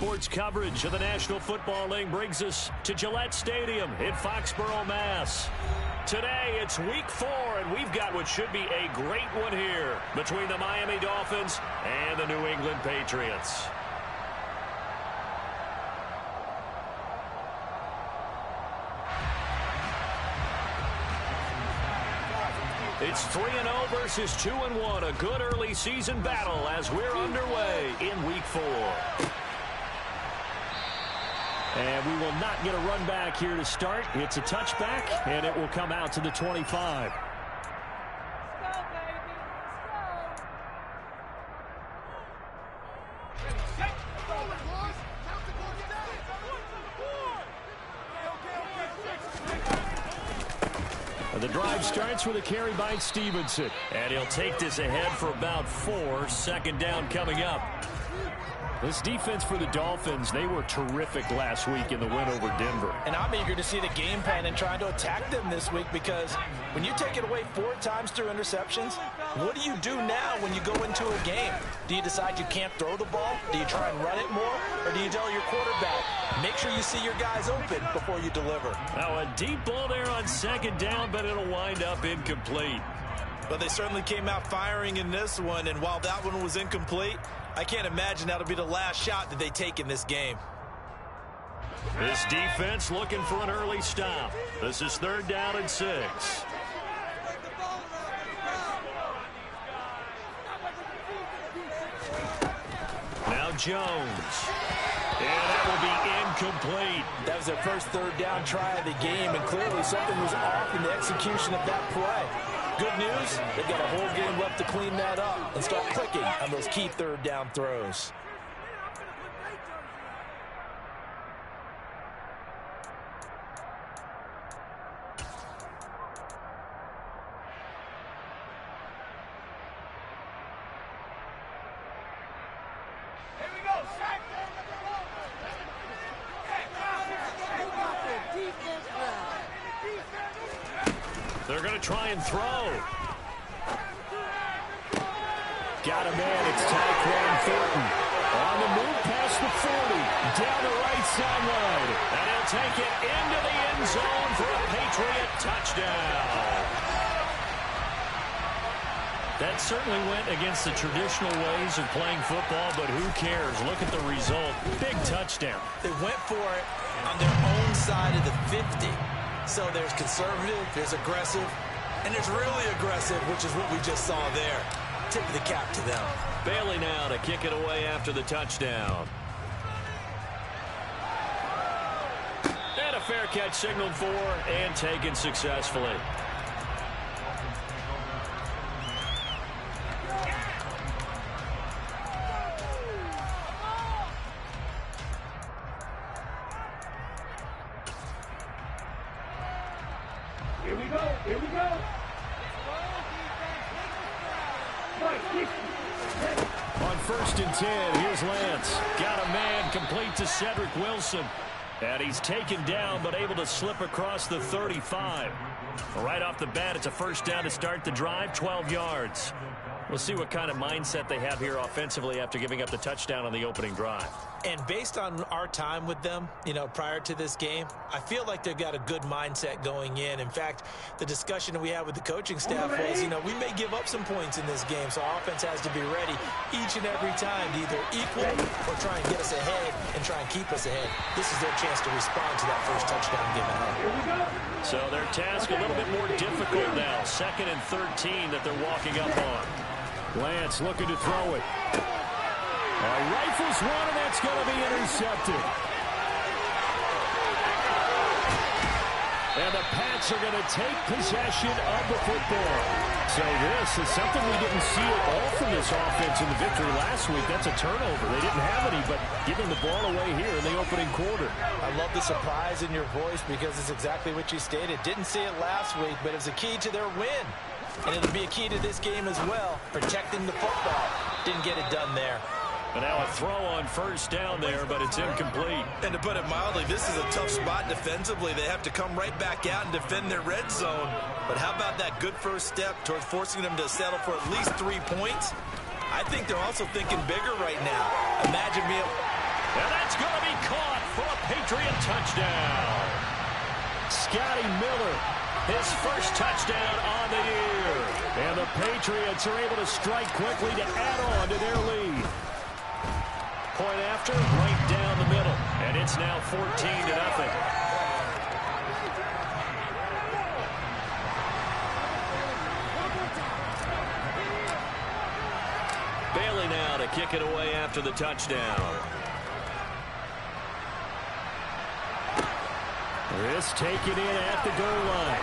sports coverage of the National Football League brings us to Gillette Stadium in Foxborough, Mass. Today, it's Week 4, and we've got what should be a great one here between the Miami Dolphins and the New England Patriots. It's 3-0 versus 2-1, a good early season battle as we're underway in Week 4. And we will not get a run back here to start. It's a touchback, and it will come out to the 25. The drive starts with a carry by Stevenson. And he'll take this ahead for about 4. Second down coming up. This defense for the Dolphins, they were terrific last week in the win over Denver. And I'm eager to see the game plan and trying to attack them this week, because when you take it away 4 times through interceptions, what do you do now when you go into a game? Do you decide you can't throw the ball? Do you try and run it more? Or do you tell your quarterback, make sure you see your guys open before you deliver? Now a deep ball there on second down, but it'll wind up incomplete. But they certainly came out firing in this one, and while that one was incomplete, I can't imagine that'll be the last shot that they take in this game. This defense looking for an early stop. This is 3rd down and 6. Now Jones. And that will be incomplete. That was their first 3rd down try of the game, and clearly something was off in the execution of that play. Good news, they've got a whole game left to clean that up and start clicking on those key 3rd down throws. They're going to try and throw. Got a man. It's Tyquan Thornton. On the move past the 40. Down the right sideline. And he'll take it into the end zone for a Patriot touchdown. That certainly went against the traditional ways of playing football, but who cares? Look at the result. Big touchdown. They went for it on their own side of the 50. So there's conservative, there's aggressive, and there's really aggressive, which is what we just saw there. Tip of the cap to them. Bailey now to kick it away after the touchdown. And a fair catch signaled for and taken successfully. Here we go. On 1st and 10, here's Lance. Got a man complete to Cedric Wilson. And he's taken down, but able to slip across the 35. Right off the bat, it's a 1st down to start the drive, 12 yards. We'll see what kind of mindset they have here offensively after giving up the touchdown on the opening drive. And based on our time with them, prior to this game, I feel like they've got a good mindset going in. In fact, the discussion that we had with the coaching staff was, we may give up some points in this game, so our offense has to be ready each and every time to either equal or try and get us ahead and try and keep us ahead. This is their chance to respond to that first touchdown given up. So their task a little bit more difficult now. 2nd and 13 that they're walking up on. Lance looking to throw it. Rifles one, and that's going to be intercepted. And the Pats are going to take possession of the football. So this is something we didn't see at all from this offense in the victory last week. That's a turnover. They didn't have any, but giving the ball away here in the opening quarter. I love the surprise in your voice because it's exactly what you stated. Didn't see it last week, but it was a key to their win. And it'll be a key to this game as well, protecting the football. Didn't get it done there. But now a throw on 1st down there, but it's incomplete. And to put it mildly, this is a tough spot defensively. They have to come right back out and defend their red zone. But how about that good first step towards forcing them to settle for at least 3 points? I think they're also thinking bigger right now. Imagine being And that's going to be caught for a Patriot touchdown. Scotty Miller, his first touchdown on the year. And the Patriots are able to strike quickly to add on to their lead. Point after, right down the middle. And it's now 14-0. Bailey now to kick it away after the touchdown. This taken in at the goal line.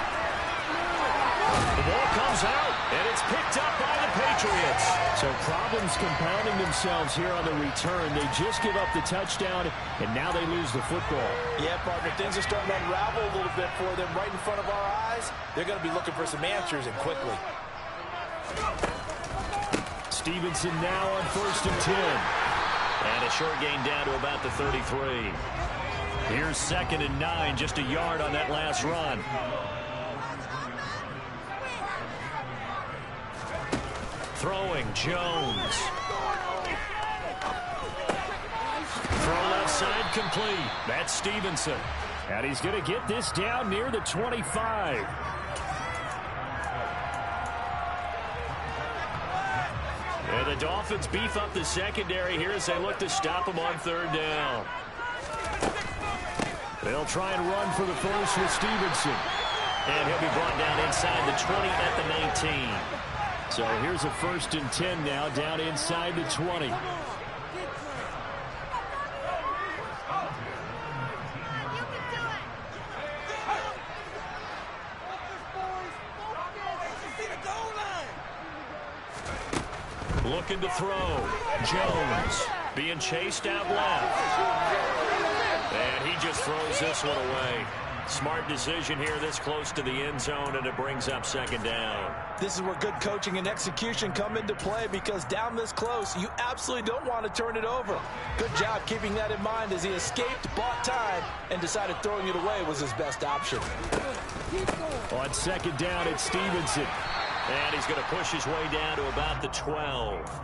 The ball comes out, and it's picked up by the Patriots. So problems compounding themselves here on the return. They just give up the touchdown, and now they lose the football. Yeah, partner, things are starting to unravel a little bit for them right in front of our eyes. They're going to be looking for some answers, and quickly. Stevenson now on 1st and 10. And a short gain down to about the 33. Here's 2nd and 9, just a yard on that last run. Throwing, Jones. Throw left side complete. That's Stevenson. And he's going to get this down near the 25. And the Dolphins beef up the secondary here as they look to stop him on 3rd down. They'll try and run for the first with Stevenson. And he'll be brought down inside the 20 at the 19. So here's a 1st and 10 now, down inside the 20. Looking to throw. Jones being chased out left. And he just throws this one away. Smart decision here this close to the end zone, and it brings up 2nd down. This is where good coaching and execution come into play, because down this close, you absolutely don't want to turn it over. Good job keeping that in mind as he escaped, bought time, and decided throwing it away was his best option. On 2nd down, it's Stevenson. And he's going to push his way down to about the 12.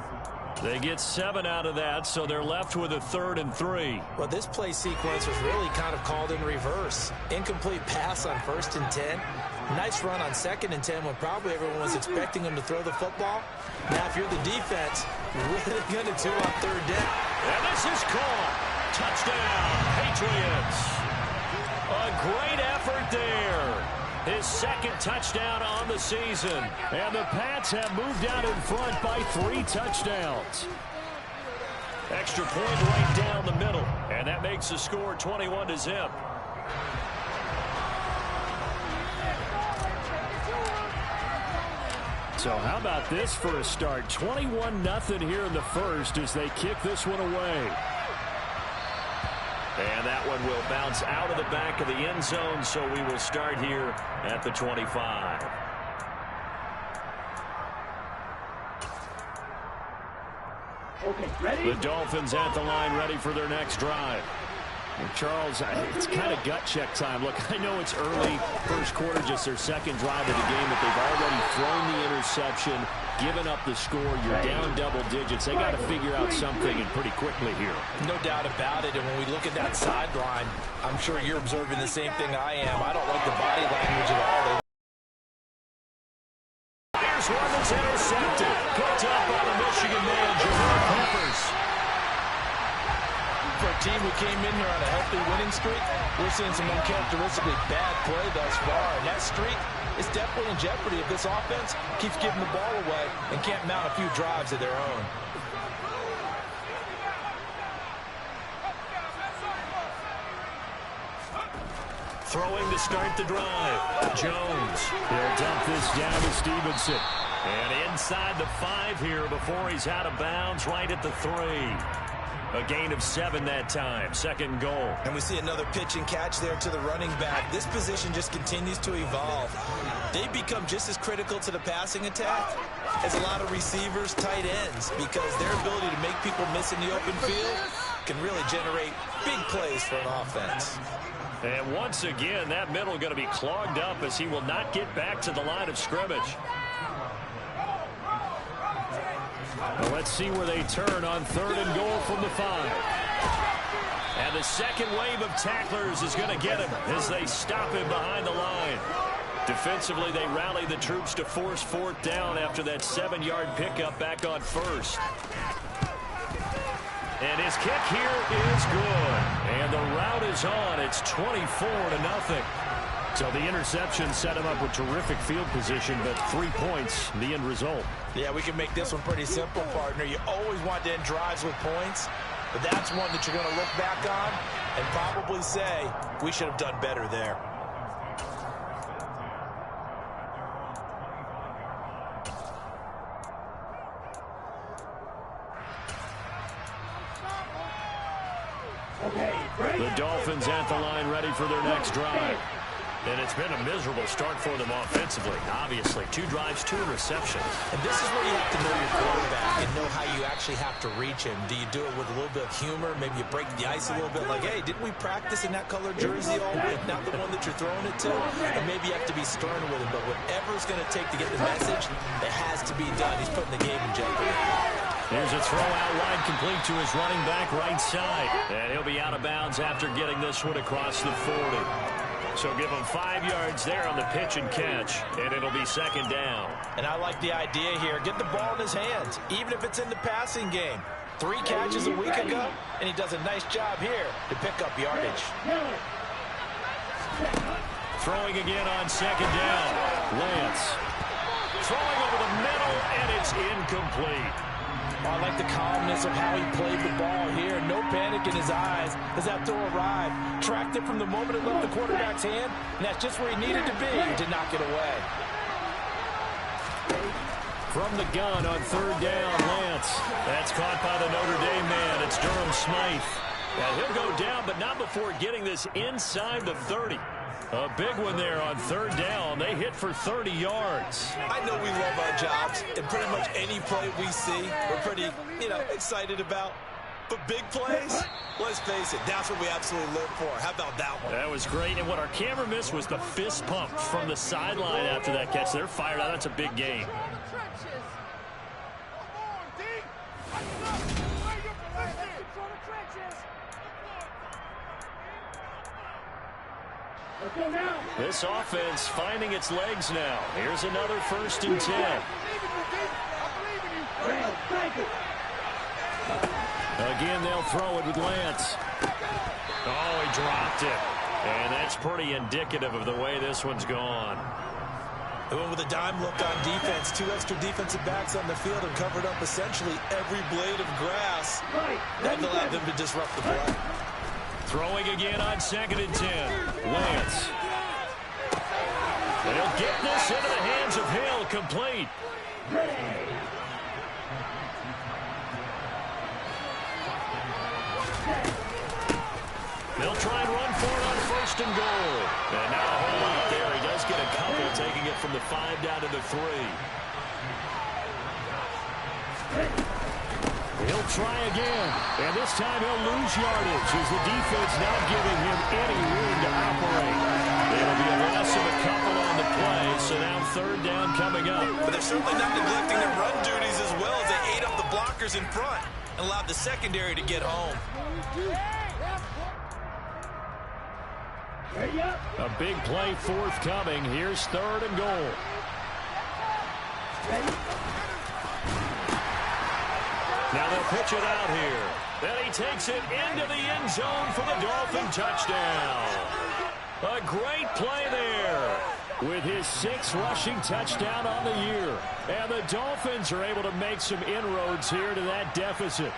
They get 7 out of that, so they're left with a 3rd and 3. Well, this play sequence was really kind of called in reverse. Incomplete pass on 1st and 10. Nice run on 2nd and 10 when probably everyone was expecting him to throw the football. Now, if you're the defense, what are they going to do on 3rd down? And this is caught. Touchdown, Patriots. A great effort there. His 2nd touchdown on the season. And the Pats have moved out in front by 3 touchdowns. Extra point right down the middle. And that makes the score 21-0. So how about this for a start? 21-0 here in the first as they kick this one away. And that one will bounce out of the back of the end zone, so we will start here at the 25. Okay, ready? The Dolphins at the line, ready for their next drive. Well, Charles, it's kind of gut check time. Look, I know it's early, first quarter, just their 2nd drive of the game, but they've already thrown the interception, given up the score. You're down double digits. They got to figure out something, and pretty quickly here. No doubt about it. And when we look at that sideline, I'm sure you're observing the same thing I am. I don't like the body language at all. Here's one that's intercepted. Picked up by the Michigan man, Jabril Peppers. For a team who came in here on a healthy winning streak, we're seeing some uncharacteristically bad play thus far. And that streak is definitely in jeopardy if this offense keeps giving the ball away and can't mount a few drives of their own. Throwing to start the drive. Jones. He'll dump this down to Stevenson. And inside the 5 here before he's out of bounds, right at the 3. A gain of 7 that time. 2nd goal. And we see another pitch and catch there to the running back. This position just continues to evolve. They become just as critical to the passing attack as a lot of receivers, tight ends, because their ability to make people miss in the open field can really generate big plays for an offense. And once again, that middle going to be clogged up as he will not get back to the line of scrimmage. Well, let's see where they turn on 3rd and goal from the 5. And the second wave of tacklers is going to get him as they stop him behind the line. Defensively, they rally the troops to force fourth down after that 7-yard pickup back on first. And his kick here is good. And the route is on. It's 24-0. So the interception set him up with terrific field position, but 3 points, the end result. Yeah, we can make this one pretty simple, partner. You always want to end drives with points, but that's one that you're going to look back on and probably say, we should have done better there. The Dolphins at the line ready for their next drive. And it's been a miserable start for them offensively. Obviously, 2 drives, 2 interceptions. And this is where you have to know your quarterback and know how you actually have to reach him. Do you do it with a little bit of humor? Maybe you break the ice a little bit like, hey, didn't we practice in that colored jersey all week? Not the one that you're throwing it to? And maybe you have to be stern with him. But whatever it's going to take to get the message, it has to be done. He's putting the game in jeopardy. There's a throw out wide complete to his running back right side. And he'll be out of bounds after getting this one across the 40. So give him 5 yards there on the pitch and catch, and it'll be second down. And I like the idea here. Get the ball in his hands, even if it's in the passing game. 3 catches a week ago, and he does a nice job here to pick up yardage. Throwing again on second down. Lance throwing over the middle, and it's incomplete. I like the calmness of how he played the ball here. No panic in his eyes as that throw arrived. Tracked it from the moment it left the quarterback's hand, and that's just where he needed to be to knock it away. From the gun on third down, Lance. That's caught by the Notre Dame man. It's Durham Smythe. Now he'll go down, but not before getting this inside the 30. A big one there on third down. They hit for 30 yards. I know we love our jobs, and pretty much any play we see, we're pretty, excited about. But big plays, let's face it, that's what we absolutely live for. How about that one? That was great, and what our camera missed was the fist pump from the sideline after that catch. They're fired out. That's a big game. This offense finding its legs now. Here's another 1st and 10. Again, they'll throw it with Lance. Oh, he dropped it. And that's pretty indicative of the way this one's gone. They went with a dime look on defense. 2 extra defensive backs on the field and covered up essentially every blade of grass. That allowed them to disrupt the play. Throwing again on 2nd and 10. Lance. And he'll get this into the hands of Hill, complete. They'll try and run for it on 1st and goal. And now a whole lot there. He does get a couple, taking it from the 5 down to the 3. He'll try again, and this time he'll lose yardage as the defense not giving him any room to operate. It'll be a loss of a couple on the play, so now 3rd down coming up. But they're certainly not neglecting their run duties as well as they ate up the blockers in front and allowed the secondary to get home. A big play forthcoming. Here's 3rd and goal. Now they'll pitch it out here. Then he takes it into the end zone for the Dolphin touchdown. A great play there with his 6th rushing touchdown on the year. And the Dolphins are able to make some inroads here to that deficit.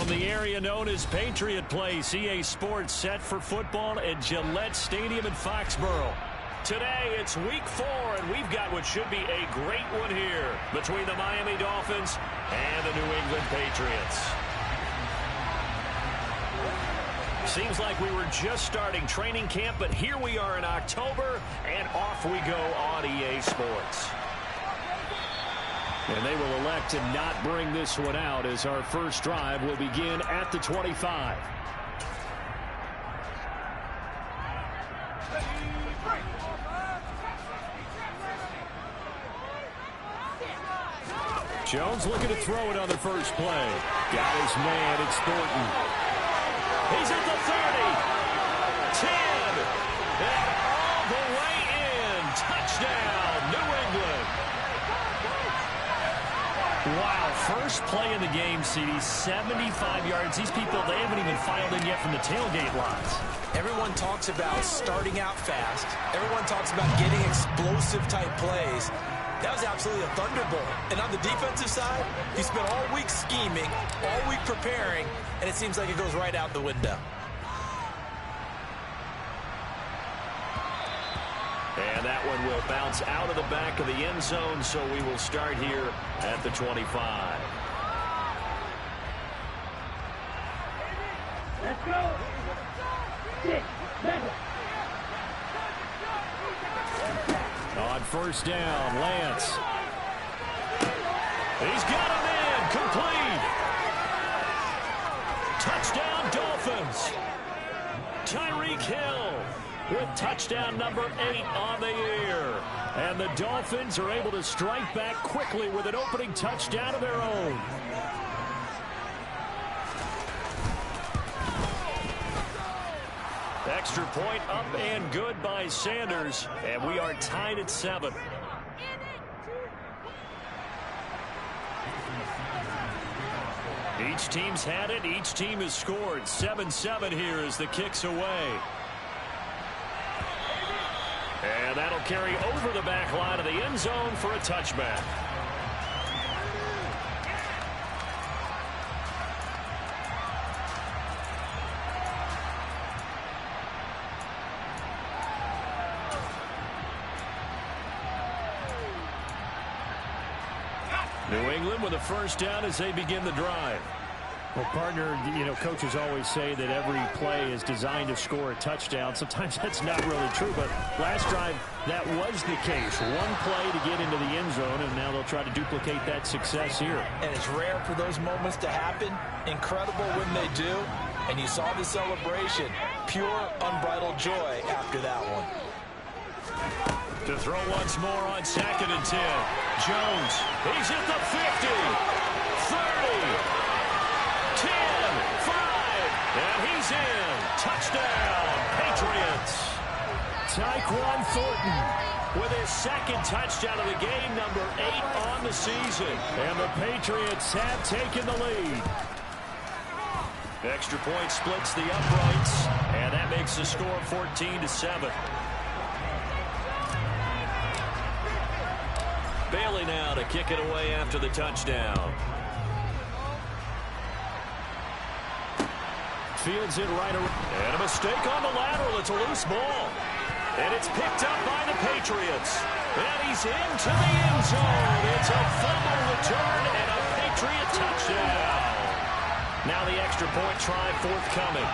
From the area known as Patriot Place, EA Sports set for football at Gillette Stadium in Foxborough. Today, it's week 4, and we've got what should be a great one here between the Miami Dolphins and the New England Patriots. Seems like we were just starting training camp, but here we are in October, and off we go on EA Sports. And they will elect to not bring this one out as our first drive will begin at the 25. Jones looking to throw it on the first play. Got his man, it's Thornton. He's at the 30, 10, and all the way in. Touchdown, New England. Wow, first play in the game, CD, 75 yards. These people, they haven't even filed in yet from the tailgate lines. Everyone talks about starting out fast. Everyone talks about getting explosive-type plays. That was absolutely a thunderbolt. And on the defensive side, he spent all week scheming, all week preparing, and it seems like it goes right out the window. And that one will bounce out of the back of the end zone, so we will start here at the 25. Let's go. 6, 7. On first down, Lance. He's got him in, complete. Touchdown, Dolphins. Tyreek Hill with touchdown number 8 on the year. And the Dolphins are able to strike back quickly with an opening touchdown of their own. Extra point up and good by Sanders, and we are tied at 7. Each team's had it. Each team has scored. 7-7 here as the kick's away. And that'll carry over the back line of the end zone for a touchback. New England with a first down as they begin the drive. Well, partner, coaches always say that every play is designed to score a touchdown. Sometimes that's not really true, but last drive, that was the case. One play to get into the end zone, and now they'll try to duplicate that success here. And it's rare for those moments to happen. Incredible when they do. And you saw the celebration. Pure, unbridled joy after that one. To throw once more on 2nd and 10. Jones, he's at the 50, 30, 10, 5, and he's in. Touchdown, Patriots. Tyquan Thornton with his 2nd touchdown of the game, number 8 on the season. And the Patriots have taken the lead. Extra point splits the uprights, and that makes the score 14-7. Bailey now to kick it away after the touchdown. Fields it right around. And a mistake on the lateral. It's a loose ball. And it's picked up by the Patriots. And he's into the end zone. It's a fumble return and a Patriot touchdown. Now the extra point try forthcoming.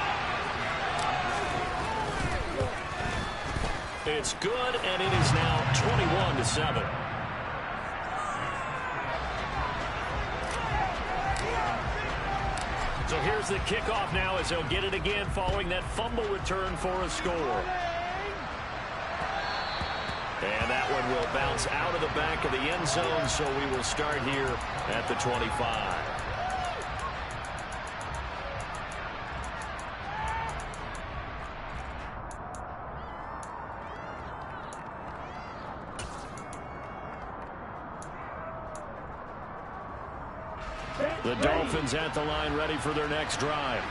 It's good, and it is now 21-7. So here's the kickoff now as they'll get it again following that fumble return for a score. And that one will bounce out of the back of the end zone, so we will start here at the 25. The Dolphins at the line ready for their next drive.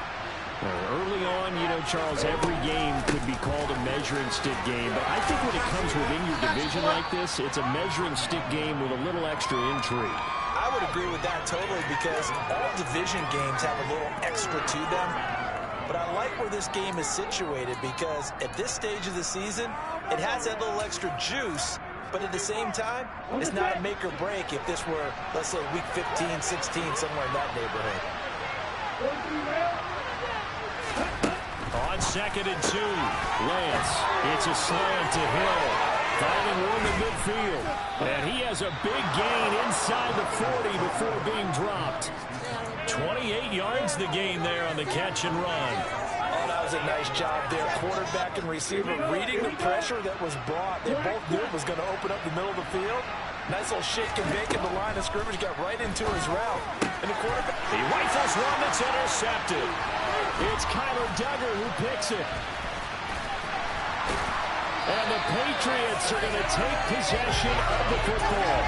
Early on, Charles, every game could be called a measuring stick game. But I think when it comes within your division like this, it's a measuring stick game with a little extra intrigue. I would would agree with that totally because all division games have a little extra to them. But I like where this game is situated because at this stage of the season, it has that little extra juice. But at the same time, it's not a make or break if this were, let's say, week 15, 16, somewhere in that neighborhood. On 2nd and 2, Lance. It's a slant to Hill. Finding room in midfield. And he has a big gain inside the 40 before being dropped. 28 yards the gain there on the catch and run. Oh, that was a nice job there. Quarterback and receiver reading the pressure that was brought. They both knew it was going to open up the middle of the field. Nice little shake and bake in the line of scrimmage. Got right into his route. And the quarterback... He rifles one that's intercepted. It's Kyler Duggar who picks it. And the Patriots are going to take possession of the football.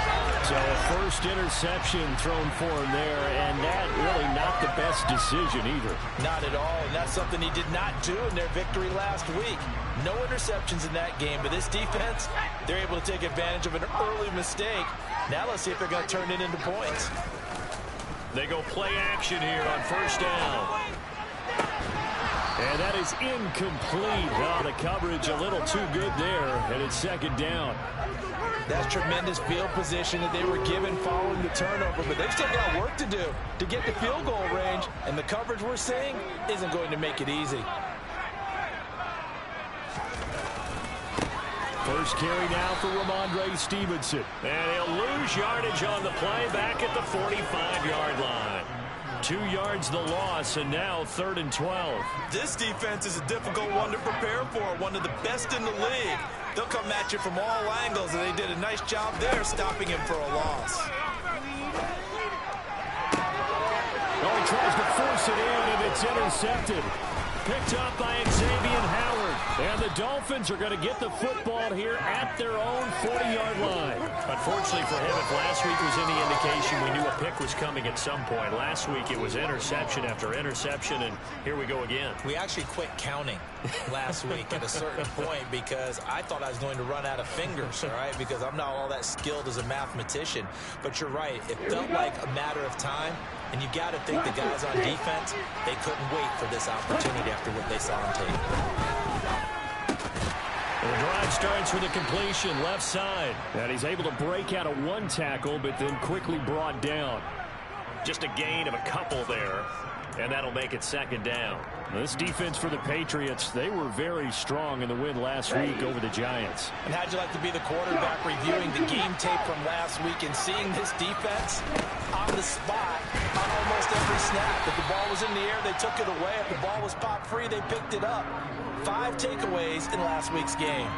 So a first interception thrown for him there, and that really not the best decision either. Not at all, and that's something he did not do in their victory last week. No interceptions in that game, but this defense, they're able to take advantage of an early mistake. Now let's see if they're going to turn it into points. They go play action here on first down. And that is incomplete. Oh, the coverage a little too good there, and it's 2nd down. That's tremendous field position that they were given following the turnover, but they've still got work to do to get the field goal range, and the coverage we're seeing isn't going to make it easy. First carry now for Ramondre Stevenson. And he'll lose yardage on the play back at the 45-yard line. 2 yards the loss, and now 3rd and 12. This defense is a difficult one to prepare for, one of the best in the league. They'll come at you from all angles, and they did a nice job there stopping him for a loss. Oh, he tries to force it in, and it's intercepted. Picked up by Xavier Howard. And the Dolphins are going to get the football here at their own 40-yard line. Unfortunately for him, if last week was any indication, we knew a pick was coming at some point. Last week it was interception after interception, and here we go again. We actually quit counting last week at a certain point because I thought I was going to run out of fingers, all right, because I'm not all that skilled as a mathematician. But you're right. It felt like a matter of time. And you got to think the guys on defense, they couldn't wait for this opportunity after what they saw on tape. The drive starts with a completion left side. And he's able to break out of one tackle, but then quickly brought down. Just a gain of a couple there. And that'll make it 2nd down. This defense for the Patriots, they were very strong in the win last week over the Giants. And how'd you like to be the quarterback reviewing the game tape from last week and seeing this defense on the spot on almost every snap? If the ball was in the air, they took it away. If the ball was popped free, they picked it up. 5 takeaways in last week's game.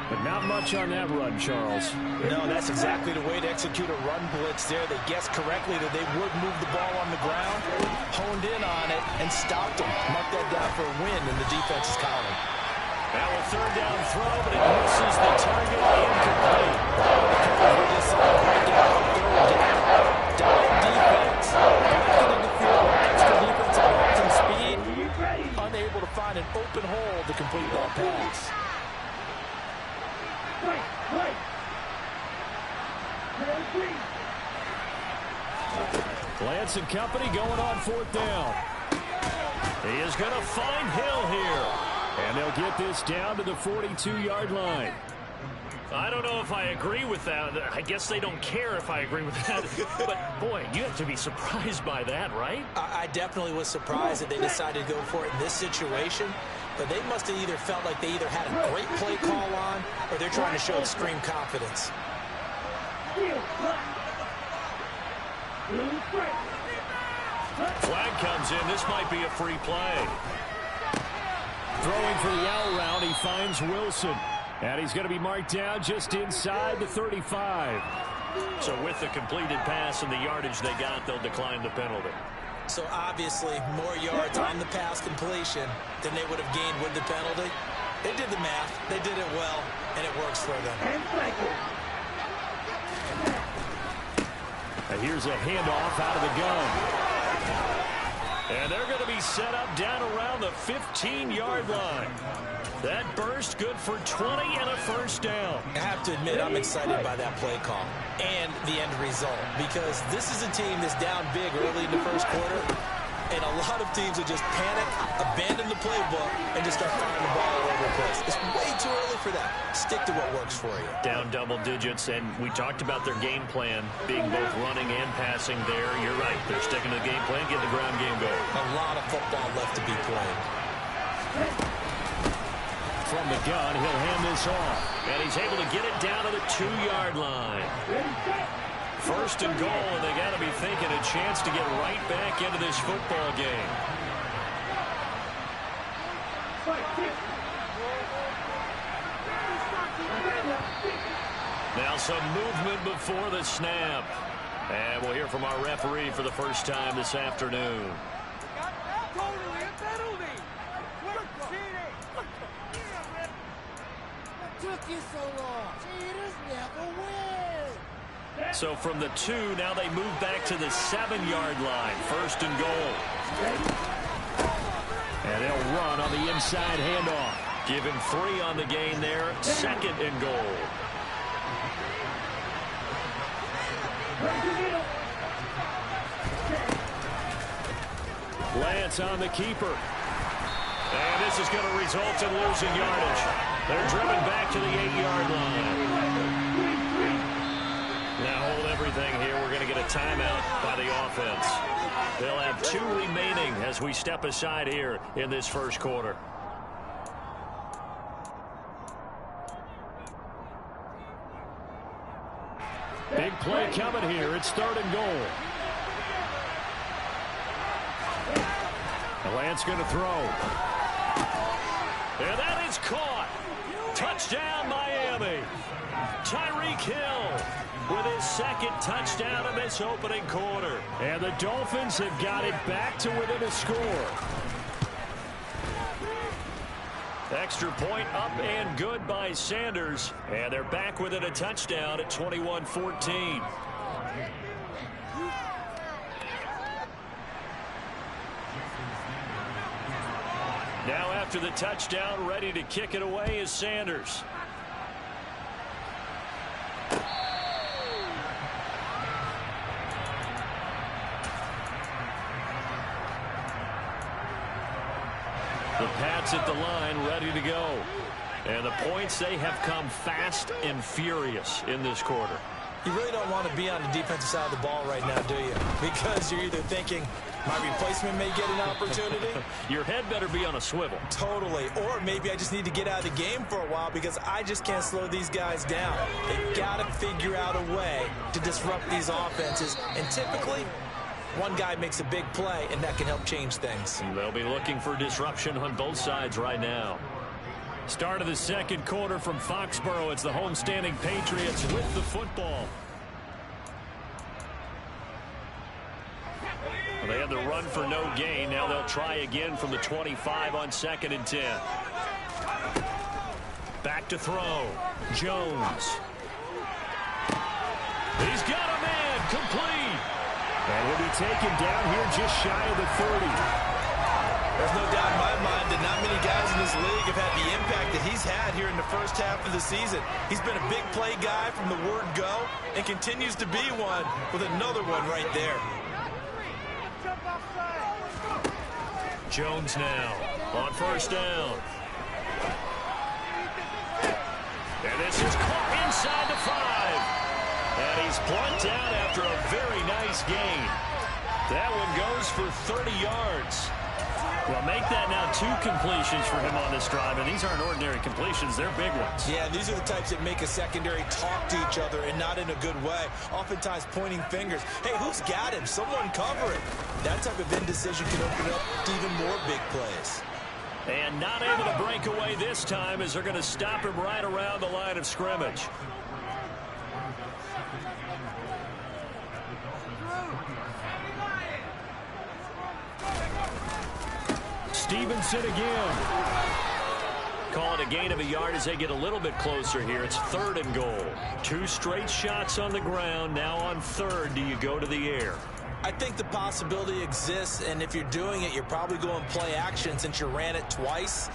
But not much on that run, Charles. No, that's exactly the way to execute a run blitz there. They guessed correctly that they would move the ball on the ground, honed in on it, and stopped them. Marked that down for a win in the defense's column. Now a 3rd down throw, but it misses the target, incomplete. We just saw a breakout on 3rd down. Dive defense. Drifted in the field with extra defensive backs and speed. Unable to find an open hole to complete that pass. Lance and company going on 4th down. He is going to find Hill here. And they'll get this down to the 42-yard line. I don't know if I agree with that. I guess they don't care if I agree with that. But, boy, you have to be surprised by that, right? I definitely was surprised that they decided to go for it in this situation. But they must have either felt like they either had a great play call on or they're trying to show extreme confidence. Flag comes in. This might be a free play. Throwing for the out route, he finds Wilson. And he's going to be marked down just inside the 35. So with the completed pass and the yardage they got, they'll decline the penalty. So obviously more yards on the pass completion than they would have gained with the penalty. They did the math. They did it well, and it works for them. And here's a handoff out of the gun. And they're going to be set up down around the 15-yard line. That burst good for 20 and a first down. I have to admit, I'm excited by that play call and the end result, because this is a team that's down big early in the first quarter, and a lot of teams will just panic, abandon the playbook, and just start firing the ball all over the place. It's way too early for that. Stick to what works for you. Down double digits, and we talked about their game plan being both running and passing there. You're right. They're sticking to the game plan, getting the ground game going. A lot of football left to be played. From the gun, he'll hand this off. And he's able to get it down to the 2-yard line. First and goal, and they got to be thinking a chance to get right back into this football game. Now some movement before the snap. And we'll hear from our referee for the first time this afternoon. Totally a penalty. We're cheating. What took you so long? Cheaters never win. So from the 2, now they move back to the 7-yard line. First and goal. And they'll run on the inside handoff. Give him 3 on the gain there. Second and goal. Lance on the keeper. And this is going to result in losing yardage. They're driven back to the 8-yard line. Now hold everything here. We're going to get a timeout by the offense. They'll have 2 remaining as we step aside here in this first quarter. Big play coming here. It's 3rd and goal. Lance going to throw. And that is caught. Touchdown, Miami. Tyreek Hill with his 2nd touchdown of this opening quarter. And the Dolphins have got it back to within a score. Extra point up and good by Sanders. And they're back within a touchdown at 21-14. Now after the touchdown, ready to kick it away is Sanders. The Pats at the line, ready to go. And the points, they have come fast and furious in this quarter. You really don't want to be on the defensive side of the ball right now, do you? Because you're either thinking, my replacement may get an opportunity. Your head better be on a swivel. Totally. Or maybe I just need to get out of the game for a while because I just can't slow these guys down. They've got to figure out a way to disrupt these offenses. And typically, one guy makes a big play, and that can help change things. They'll be looking for disruption on both sides right now. Start of the second quarter from Foxborough. It's the homestanding Patriots with the football. They had the run for no gain. Now they'll try again from the 25 on 2nd and 10. Back to throw. Jones. He's got a man complete. And he'll be taken down here just shy of the 30. There's no doubt in my mind that not many guys in this league have had the impact that he's had here in the first half of the season. He's been a big play guy from the word go and continues to be one with another one right there. Jones now on first down. And this is caught inside the 5. And he's plunked down after a very nice gain. That one goes for 30 yards. Well, make that now 2 completions for him on this drive, and these aren't ordinary completions. They're big ones. Yeah, these are the types that make a secondary talk to each other and not in a good way. Oftentimes pointing fingers. Hey, who's got him? Someone cover it. That type of indecision can open up to even more big plays. And not able to break away this time as they're going to stop him right around the line of scrimmage. Stevenson again. Call it a gain of a yard as they get a little bit closer here. It's 3rd and goal. 2 straight shots on the ground. Now on 3rd, do you go to the air? I think the possibility exists, and if you're doing it, you're probably going play action since you ran it twice.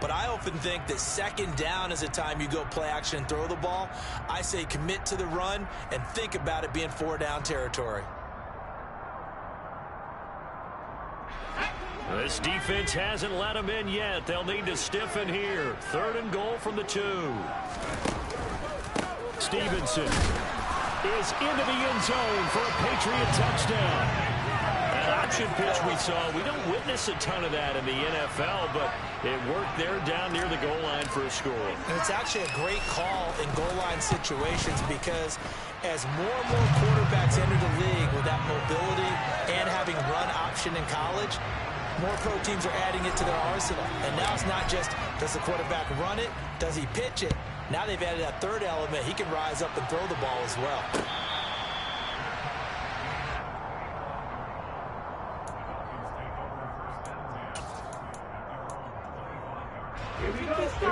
but I often think that second down is a time you go play action and throw the ball. I say commit to the run and think about it being 4-down territory. This defense hasn't let them in yet. They'll need to stiffen here. 3rd and goal from the 2. Stevenson is into the end zone for a Patriot touchdown. That option pitch we saw, we don't witness a ton of that in the NFL, but it worked there down near the goal line for a score. And it's actually a great call in goal line situations because as more and more quarterbacks enter the league with that mobility and having run option in college, more pro teams are adding it to their arsenal. And now it's not just, does the quarterback run it? Does he pitch it? Now they've added that 3rd element. He can rise up and throw the ball as well.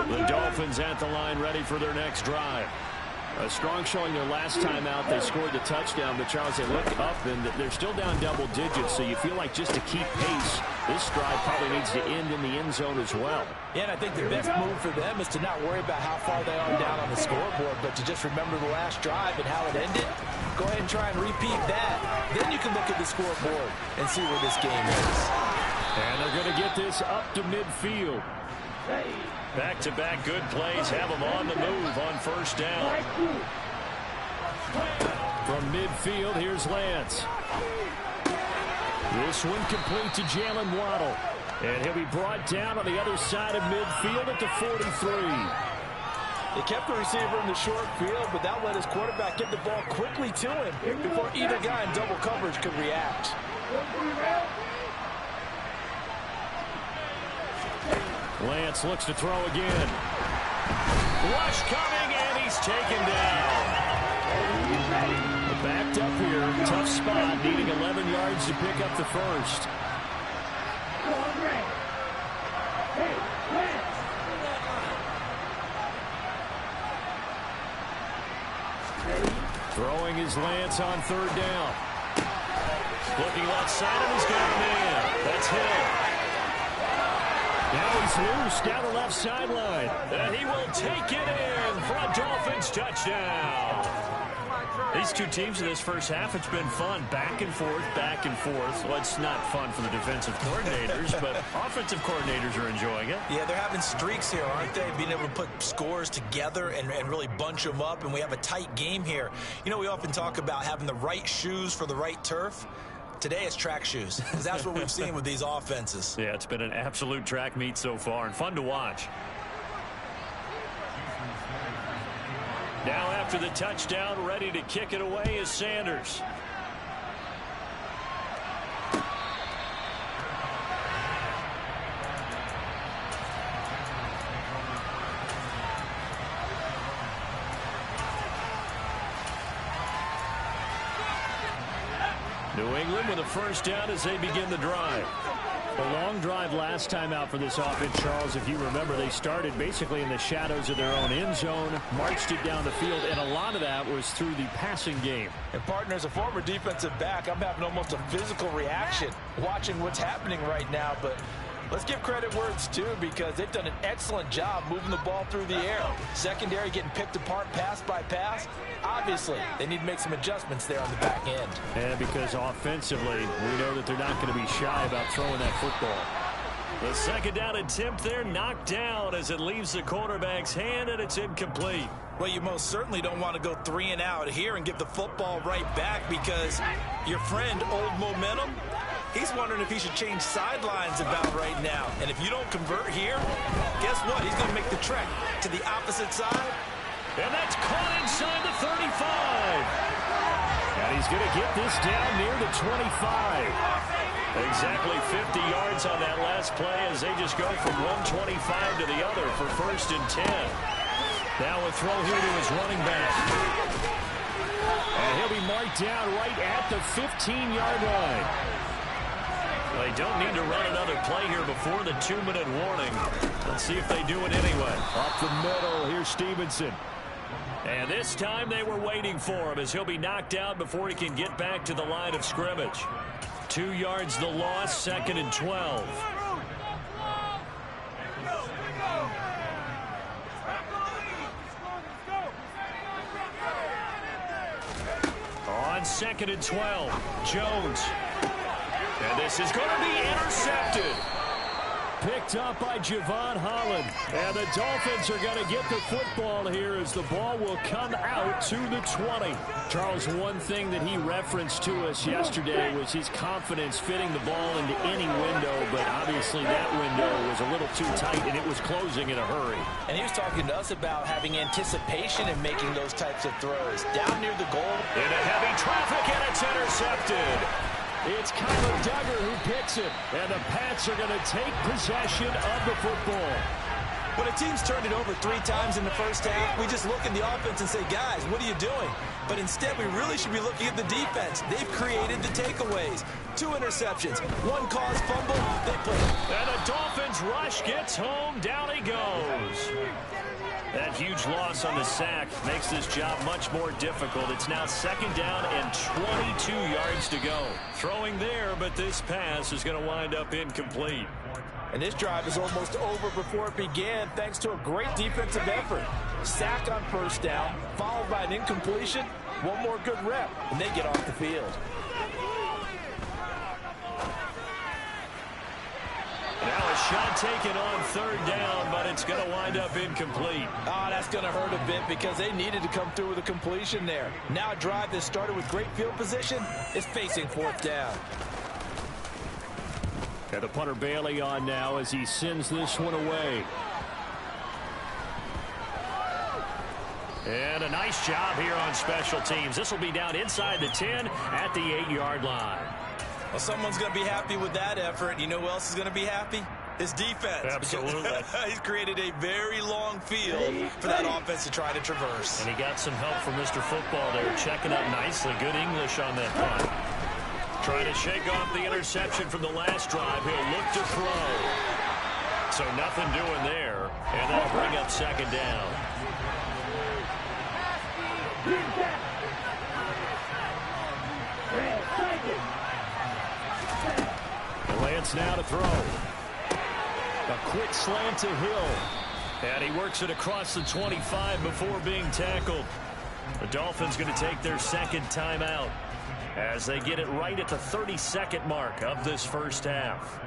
The Dolphins at the line ready for their next drive. A strong showing their last time out. They scored the touchdown, but Charles, they look up and they're still down double digits, so you feel like just to keep pace, this drive probably needs to end in the end zone as well. Yeah, and I think the best move for them is to not worry about how far they are down on the scoreboard, but to just remember the last drive and how it ended. Go ahead and try and repeat that. Then you can look at the scoreboard and see where this game is. And they're going to get this up to midfield. Back-to-back good plays have them on the move on 1st down. From midfield, here's Lance. This one complete to Jalen Waddle. And he'll be brought down on the other side of midfield at the 43. They kept the receiver in the short field, but that let his quarterback get the ball quickly to him before either guy in double coverage could react. Lance looks to throw again. Rush coming, and he's taken down. Backed up here, tough spot, needing 11 yards to pick up the first. Throwing his Lance on 3rd down. Looking left side, and he's got a man. That's Hill. Now he's loose down the left sideline. And he will take it in for a Dolphins touchdown. These two teams in this first half, it's been fun. Back and forth, back and forth. Well, it's not fun for the defensive coordinators, but offensive coordinators are enjoying it. Yeah, they're having streaks here, aren't they? Being able to put scores together and really bunch them up, and we have a tight game here. You know, we often talk about having the right shoes for the right turf. Today it's track shoes, because that's what we've seen with these offenses. Yeah, it's been an absolute track meet so far, and fun to watch. Now after the touchdown, ready to kick it away is Sanders. New England with a 1st down as they begin the drive. A long drive last time out for this offense, Charles. If you remember, they started basically in the shadows of their own end zone, marched it down the field, and a lot of that was through the passing game. And, partner, as a former defensive back, I'm having almost a physical reaction watching what's happening right now. But let's give credit where it's due, because they've done an excellent job moving the ball through the air. Secondary getting picked apart pass by pass. Obviously, they need to make some adjustments there on the back end. And because offensively, we know that they're not going to be shy about throwing that football. The 2nd down attempt there knocked down as it leaves the quarterback's hand, and it's incomplete. Well, you most certainly don't want to go 3 and out here and give the football right back, because your friend, Old Momentum, he's wondering if he should change sidelines about right now. And if you don't convert here, guess what? He's going to make the trek to the opposite side. And that's caught inside the 35. And he's going to get this down near the 25. Exactly 50 yards on that last play as they just go from 125 to the other for 1st and 10. Now a throw here to his running back. And he'll be marked down right at the 15-yard line. They don't need to run another play here before the 2-minute warning. Let's see if they do it anyway. Up the middle, here's Stevenson. And this time they were waiting for him as he'll be knocked out before he can get back to the line of scrimmage. 2 yards the loss, 2nd and 12. on 2nd and 12. Jones. And this is going to be intercepted. Picked up by Javon Holland. And the Dolphins are going to get the football here as the ball will come out to the 20. Charles, one thing that he referenced to us yesterday was his confidence fitting the ball into any window, but obviously that window was a little too tight and it was closing in a hurry. And he was talking to us about having anticipation in making those types of throws. Down near the goal. Into heavy traffic, and it's intercepted. It's Kyler Duggar who picks it, and the Pats are going to take possession of the football. When a team's turned it over 3 times in the first half, we just look at the offense and say, guys, what are you doing? But instead, we really should be looking at the defense. They've created the takeaways. 2 interceptions, 1 caused fumble, they play. And the Dolphins rush gets home, down he goes. That huge loss on the sack makes this job much more difficult. It's now 2nd down and 22 yards to go. Throwing there, but this pass is going to wind up incomplete. And this drive is almost over before it began thanks to a great defensive effort. Sack on 1st down, followed by an incompletion. 1 more good rep, and they get off the field. Now a shot taken on 3rd down, but it's going to wind up incomplete. Oh, that's going to hurt a bit because they needed to come through with a completion there. Now a drive that started with great field position is facing 4th down. And the punter Bailey on now as he sends this one away. And a nice job here on special teams. This will be down inside the 10 at the 8-yard line. Well, someone's going to be happy with that effort. You know who else is going to be happy? His defense. Absolutely. He's created a very long field for that offense to try to traverse. And he got some help from Mr. Football there, checking up nicely. Good English on that punt. Trying to shake off the interception from the last drive. He'll look to throw. So nothing doing there. And that'll bring up 2nd down. Lance now to throw. A quick slant to Hill. And he works it across the 25 before being tackled. The Dolphins going to take their 2nd timeout as they get it right at the 32nd mark of this first half.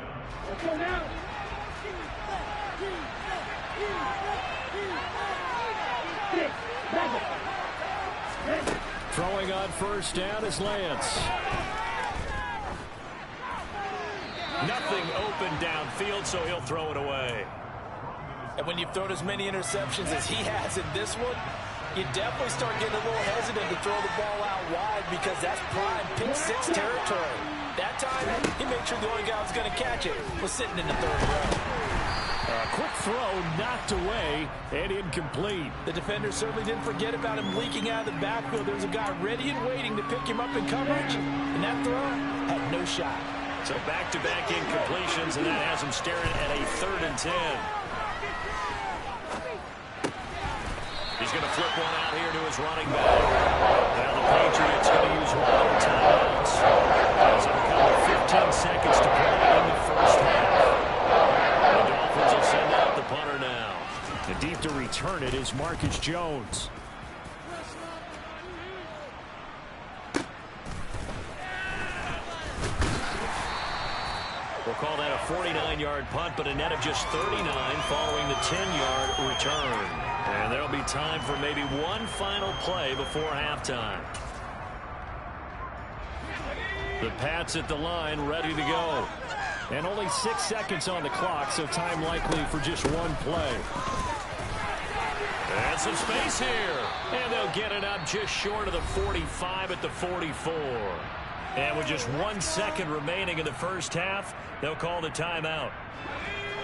Throwing on 1st down is Lance. Nothing open downfield, so he'll throw it away. And when you've thrown as many interceptions as he has in this one, you definitely start getting a little hesitant to throw the ball out wide because that's prime pick 6 territory. That time, he made sure the only guy who was going to catch it was sitting in the 3rd row. A quick throw knocked away and incomplete. The defender certainly didn't forget about him leaking out of the backfield. There was a guy ready and waiting to pick him up in coverage, and that throw had no shot. So back-to-back incompletions, and that has him staring at a 3rd and 10. He's going to flip one out here to his running back. Now the Patriots going to use one of their timeouts. As it'll come with 15 seconds to play in the first half. The Dolphins will send out the punter now. And deep to return it is Marcus Jones. We'll call that a 49-yard punt, but a net of just 39 following the 10-yard return. And there'll be time for maybe one final play before halftime. The Pats at the line, ready to go. And only 6 seconds on the clock, so time likely for just one play. And some space here. And they'll get it up just short of the 45 at the 44. And with just 1 second remaining in the first half, they'll call the timeout.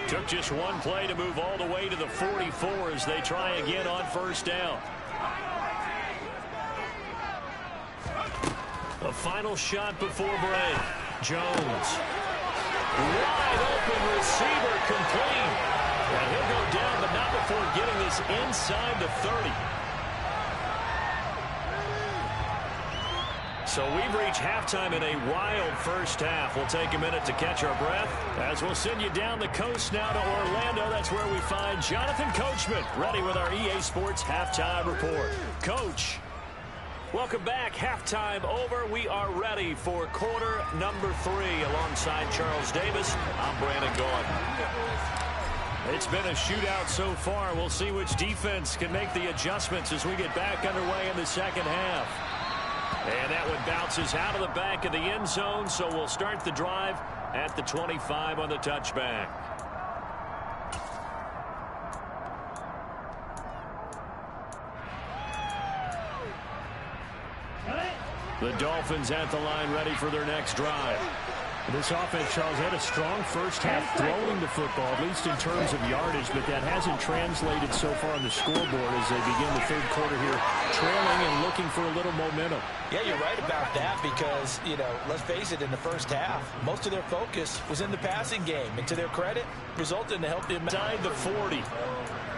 Took just one play to move all the way to the 44 as they try again on 1st down. A final shot before break. Jones. Wide open receiver complete. And he'll go down, but not before getting this inside the 30. So we've reached halftime in a wild first half. We'll take a minute to catch our breath as we'll send you down the coast now to Orlando. That's where we find Jonathan Coachman ready with our EA Sports Halftime Report. Coach. Welcome back. Halftime over. We are ready for quarter number 3. Alongside Charles Davis, I'm Brandon Gordon. It's been a shootout so far. We'll see which defense can make the adjustments as we get back underway in the second half. And that one bounces out of the back of the end zone, so we'll start the drive at the 25 on the touchback. The Dolphins at the line ready for their next drive. This offense, Charles, had a strong first half throwing the football, at least in terms of yardage, but that hasn't translated so far on the scoreboard as they begin the third quarter here, trailing and looking for a little momentum. Yeah, you're right about that because, let's face it, in the first half, most of their focus was in the passing game. And to their credit, resulted in a healthy amount. Inside the 40.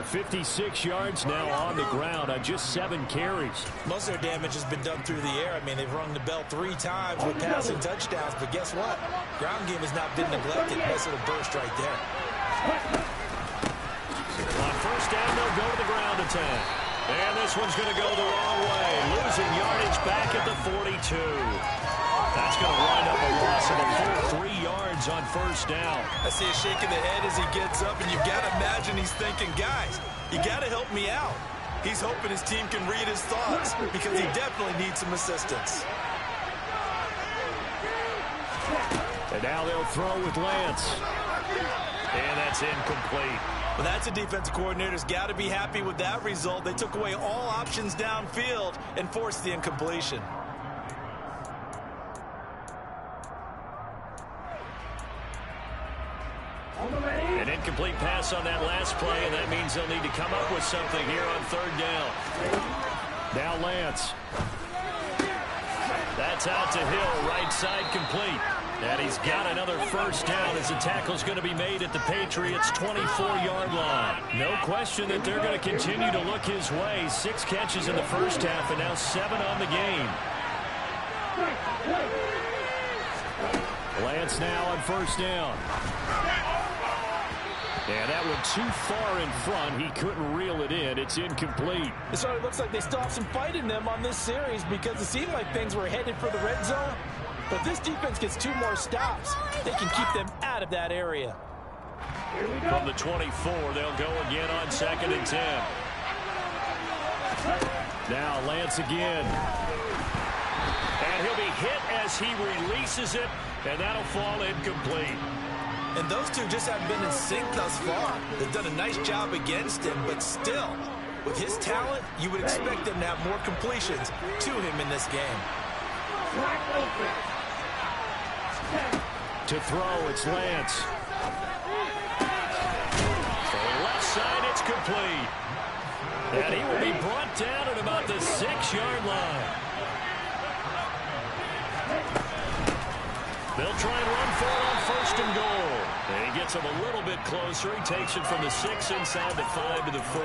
56 yards now on the ground on just 7 carries. Most of their damage has been done through the air. I mean, they've rung the bell 3 times with passing touchdowns, but guess what? Ground game has not been neglected. Nice little burst right there. On first down, they'll go to the ground attack. And this one's going to go the wrong way. Losing yardage back at the 42. That's going to wind up a loss of a full 3 yards on first down. I see a shake of the head as he gets up, and you've got to imagine he's thinking, guys, you got to help me out. He's hoping his team can read his thoughts because he definitely needs some assistance. And now they'll throw with Lance. And that's incomplete. Well, that's a defensive coordinator's got to be happy with that result. They took away all options downfield and forced the incompletion. An incomplete pass on that last play, and that means they'll need to come up with something here on third down. Now Lance. That's out to Hill, right side complete. And he's got another first down as the tackle's going to be made at the Patriots' 24-yard line. No question that they're going to continue to look his way. 6 catches in the first half and now 7 on the game. Lance now on first down. And that one too far in front. He couldn't reel it in. It's incomplete. It sort of looks like they still have some fight in them on this series because it seemed like things were headed for the red zone. But if this defense gets 2 more stops, they can keep them out of that area. From the 24, they'll go again on 2nd and 10. Now Lance again. And he'll be hit as he releases it, and that'll fall incomplete. And those two just haven't been in sync thus far. They've done a nice job against him, but still, with his talent, you would expect them to have more completions to him in this game. To throw, it's Lance. Left side, it's complete. And he will be brought down at about the 6-yard line. They'll try and run for it on 1st and goal. And he gets him a little bit closer. He takes it from the 6 inside the 5 to the 4.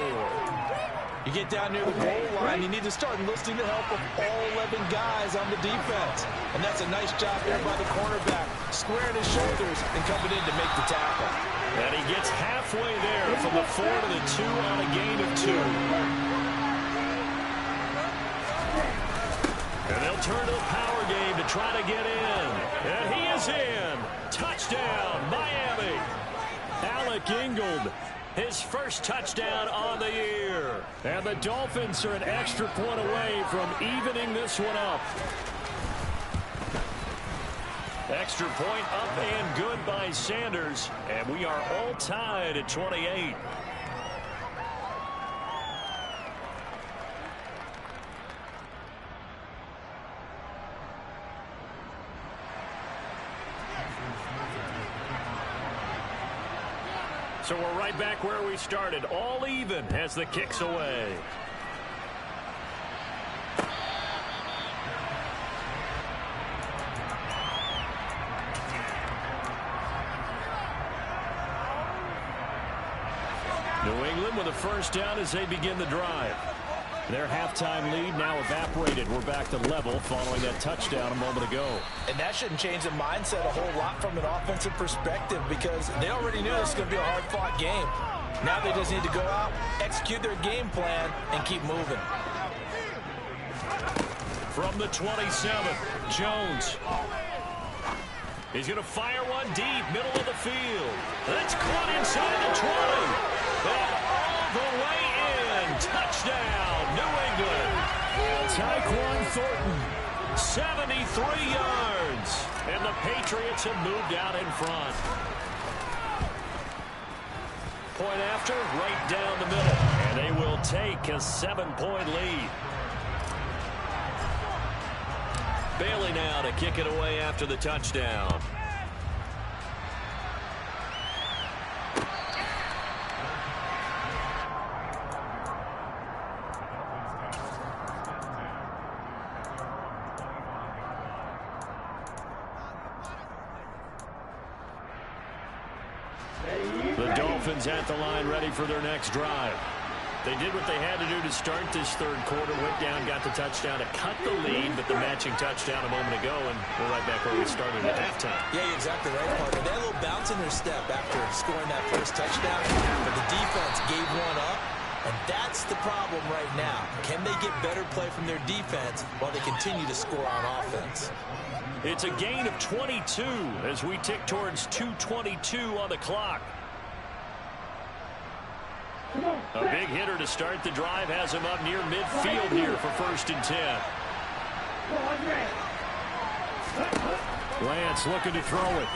You get down near the goal line, you need to start enlisting the help of all 11 guys on the defense. And that's a nice job there by the cornerback, squaring his shoulders and coming in to make the tackle. And he gets halfway there from the 4 to the 2 on a gain of 2. And they'll turn to the power game to try to get in. And he is in. Touchdown, Miami. Alec Ingold, his first touchdown on the year. And the Dolphins are an extra point away from evening this one up. Extra point up and good by Sanders. And we are all tied at 28. So we're right back where we started, all even as the kick's away. New England with a first down as they begin the drive. Their halftime lead now evaporated. We're back to level following that touchdown a moment ago. And that shouldn't change the mindset a whole lot from an offensive perspective because they already knew this was going to be a hard-fought game. Now they just need to go out, execute their game plan, and keep moving. From the 27, Jones. He's going to fire one deep, middle of the field. That's caught inside the 20. And all the way in. Touchdown, New England. Tyquan Thornton. 73 yards. And the Patriots have moved out in front. Point after, right down the middle. And they will take a 7-point lead. Bailey now to kick it away after the touchdown. The Dolphins at the line ready for their next drive. They did what they had to do to start this third quarter. Went down, got the touchdown to cut the lead, but the matching touchdown a moment ago, and we're right back where we started at halftime. Yeah, you're exactly right, partner. They had a little bounce in their step after scoring that first touchdown, but the defense gave one up, and that's the problem right now. Can they get better play from their defense while they continue to score on offense? It's a gain of 22 as we tick towards 2:22 on the clock. A big hitter to start the drive has him up near midfield here for 1st and 10. Lance looking to throw it.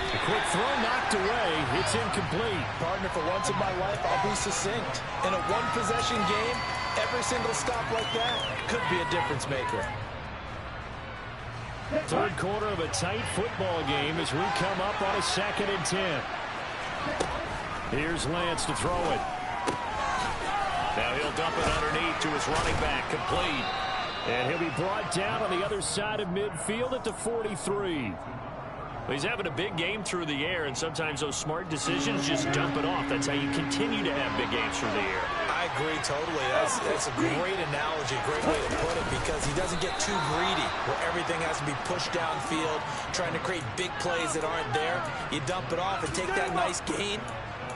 A quick throw knocked away. It's incomplete. Partner, for once in my life, I'll be succinct. In a one-possession game, every single stop like that could be a difference maker. Third quarter of a tight football game as we come up on a 2nd and 10. Here's Lance to throw it. Now he'll dump it underneath to his running back, complete. And he'll be brought down on the other side of midfield at the 43. He's having a big game through the air, and sometimes those smart decisions just dump it off. That's how you continue to have big games through the air. I agree totally. That's a great analogy, great way to put it, because he doesn't get too greedy where everything has to be pushed downfield, trying to create big plays that aren't there. You dump it off and take that nice gain,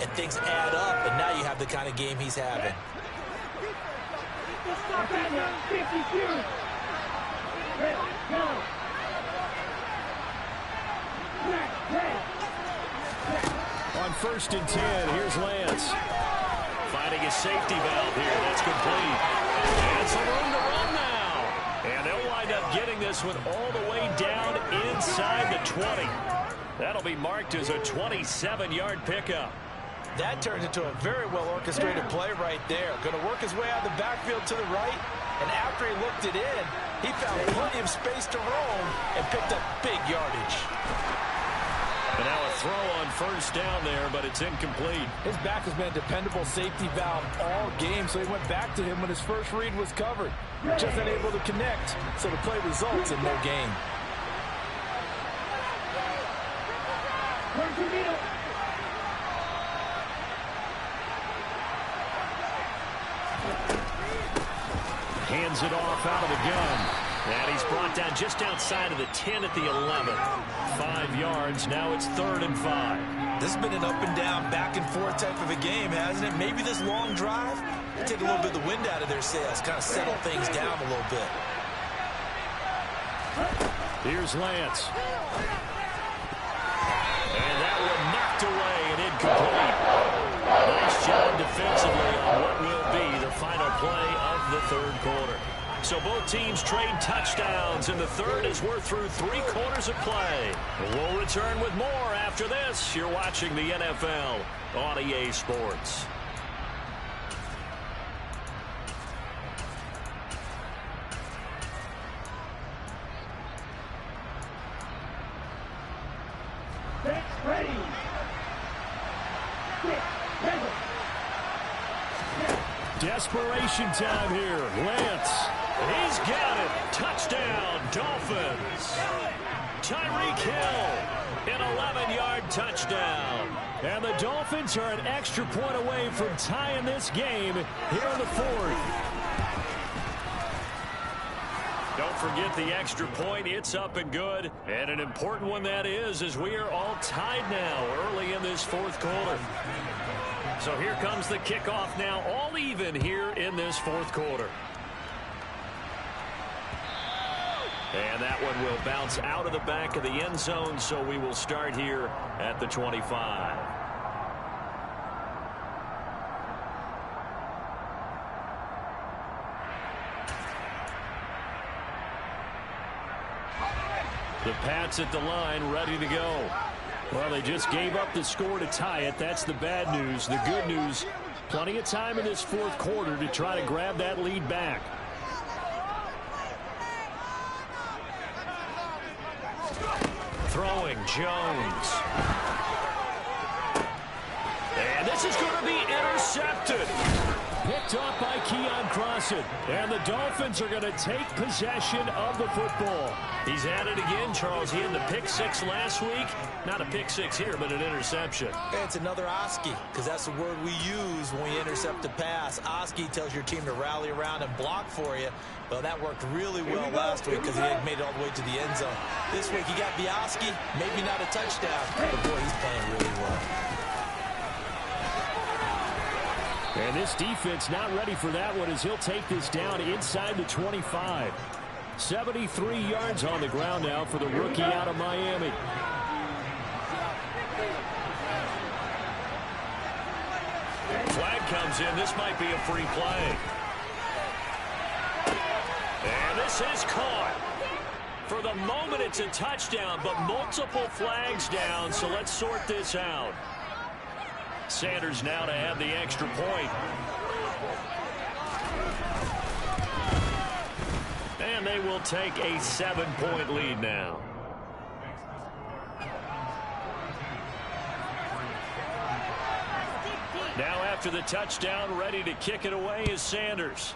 and things add up, and now you have the kind of game he's having. On 1st and 10, here's Lance. Finding his safety valve here. That's complete. And some room to run now. And they'll wind up getting this one all the way down inside the 20. That'll be marked as a 27-yard pickup. That turns into a very well-orchestrated play right there. Going to work his way out of the backfield to the right, and after he looked it in, he found plenty of space to roam and picked up big yardage. And now a throw on 1st down there, but it's incomplete. His back has been a dependable safety valve all game, so he went back to him when his first read was covered. Just unable to connect, so the play results in no gain. Hands it off out of the gun. And he's brought down just outside of the 10 at the 11. 5 yards. Now it's 3rd and 5. This has been an up-and-down, back-and-forth type of a game, hasn't it? Maybe this long drive will take a little bit of the wind out of their sails, kind of settle things down a little bit. Here's Lance. And that one knocked away and incomplete. Nice job defensively on what will be the final play of the third quarter. So both teams trade touchdowns in the third as we're through 3 quarters of play. We'll return with more after this. You're watching the NFL on EA Sports. Desperation time here. Lance. He's got it. Touchdown, Dolphins. Tyreek Hill, an 11-yard touchdown. And the Dolphins are an extra point away from tying this game here in the 4th. Don't forget the extra point. It's up and good. And an important one that is, as we are all tied now early in this 4th quarter. So here comes the kickoff now, all even here in this 4th quarter. And that one will bounce out of the back of the end zone, so we will start here at the 25. The Pats at the line, ready to go. Well, they just gave up the score to tie it. That's the bad news. The good news, plenty of time in this fourth quarter to try to grab that lead back. Throwing, Jones. And this is going to be intercepted. Picked off by Keon Crossan. And the Dolphins are going to take possession of the football. He's at it again, Charles. He had the pick six last week. Not a pick six here, but an interception. It's another Oski, because that's the word we use when we intercept a pass. Oski tells your team to rally around and block for you. Well, that worked really well last week because he had made it all the way to the end zone. This week, he got Bioski, maybe not a touchdown, but boy, he's playing really well. And this defense not ready for that one as he'll take this down inside the 25. 73 yards on the ground now for the rookie out of Miami. Flag comes in. This might be a free play. And this is caught. For the moment, it's a touchdown, but multiple flags down, so let's sort this out. Sanders now to add the extra point. And they will take a 7-point lead now. Now after the touchdown, ready to kick it away is Sanders.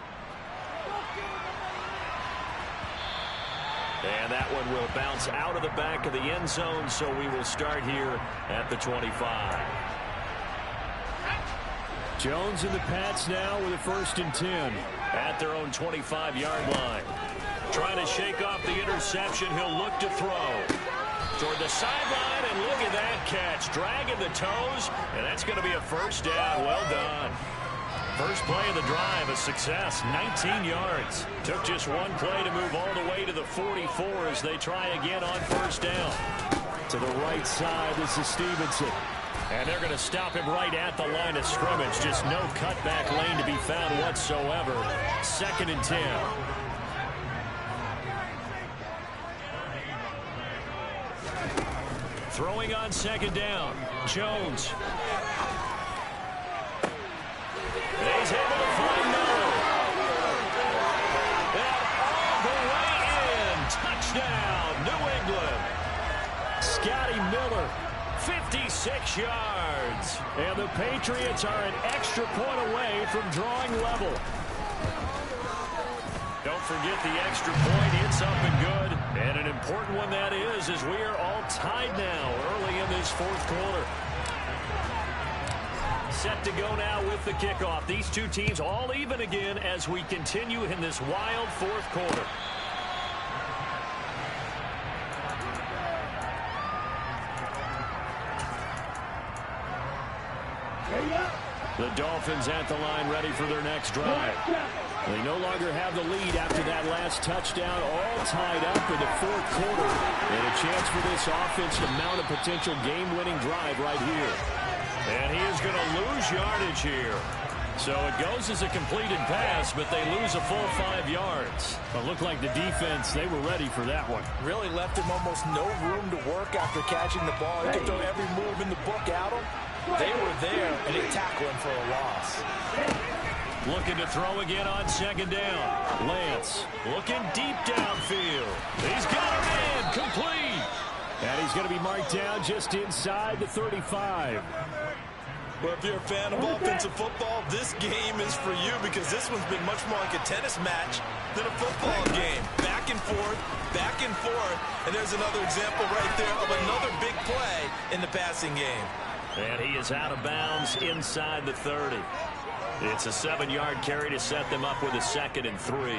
And that one will bounce out of the back of the end zone, so we will start here at the 25. Jones and the Pats now with a 1st and 10. At their own 25-yard line. Trying to shake off the interception. He'll look to throw. Toward the sideline, and look at that catch. Dragging the toes, and that's going to be a first down. Well done. First play of the drive, a success. 19 yards. Took just one play to move all the way to the 44 as they try again on first down. To the right side, this is Stevenson. And they're going to stop him right at the line of scrimmage. Just no cutback lane to be found whatsoever. 2nd and 10. Throwing on 2nd down. Jones. And he's able to find Miller. And all the way in. Touchdown, New England. Scotty Miller. 56 yards. And the Patriots are an extra point away from drawing level. Don't forget the extra point. It's up and good. And an important one that is, as we are all tied now early in this fourth quarter. Set to go now with the kickoff. These two teams all even again as we continue in this wild fourth quarter. The Dolphins at the line ready for their next drive. They no longer have the lead after that last touchdown, all tied up in the fourth quarter. And a chance for this offense to mount a potential game-winning drive right here. And he is going to lose yardage here. So it goes as a completed pass, but they lose a full 5 yards. It looked like the defense, they were ready for that one. Really left him almost no room to work after catching the ball. He could throw every move in the book at him. They were there, and they tackled him for a loss. Looking to throw again on 2nd down. Lance looking deep downfield. He's got a man complete. And he's going to be marked down just inside the 35. Well, if you're a fan of offensive football, this game is for you because this one's been much more like a tennis match than a football game. Back and forth, and there's another example right there of another big play in the passing game. And he is out of bounds inside the 30. It's a 7-yard carry to set them up with a 2nd and 3.